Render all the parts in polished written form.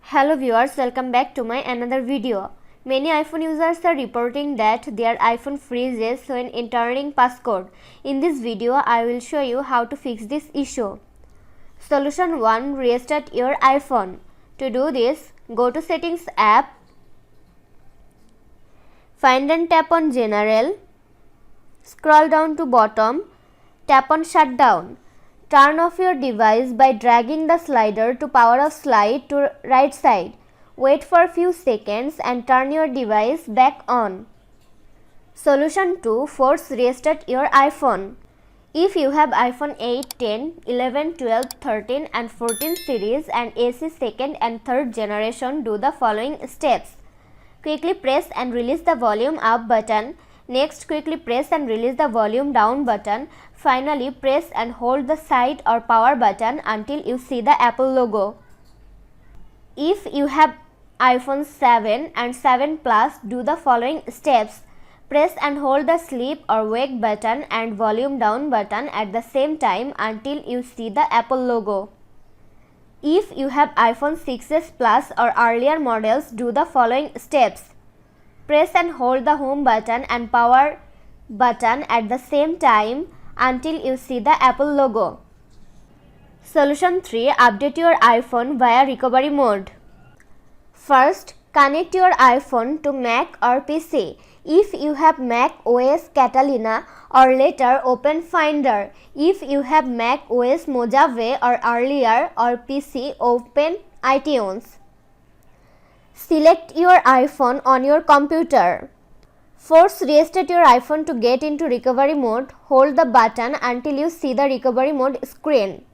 Hello viewers, welcome back to my another video. Many iPhone users are reporting that their iPhone freezes when entering passcode. In this video, I will show you how to fix this issue. Solution 1. Restart your iPhone. To do this, go to Settings app, find and tap on General, scroll down to bottom, tap on Shutdown. Turn off your device by dragging the slider to power off slide to right side. Wait for a few seconds and turn your device back on. Solution 2. Force restart your iPhone. If you have iPhone 8, 10, 11, 12, 13 and 14 series and AC second and third generation, do the following steps. Quickly press and release the volume up button. Next, quickly press and release the volume down button. Finally, press and hold the side or power button until you see the Apple logo. If you have iPhone 7 and 7 Plus, do the following steps. Press and hold the sleep or wake button and volume down button at the same time until you see the Apple logo. If you have iPhone 6s Plus or earlier models, do the following steps. Press and hold the home button and power button at the same time until you see the Apple logo. Solution 3. Update your iPhone via recovery mode. First, connect your iPhone to Mac or PC. If you have Mac OS Catalina or later open Finder. If you have Mac OS Mojave or earlier or PC, open iTunes. Select your iPhone on your computer. Force restart your iPhone to get into recovery mode. Hold the button until you see the recovery mode screen.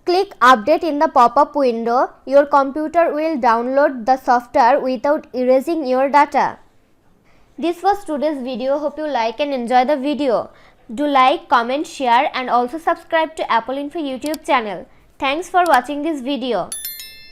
Click Update in the pop-up window. Your computer will download the software without erasing your data. This was today's video. Hope you like and enjoy the video. Do like, comment, share and also subscribe to Apple Info YouTube channel. Thanks for watching this video.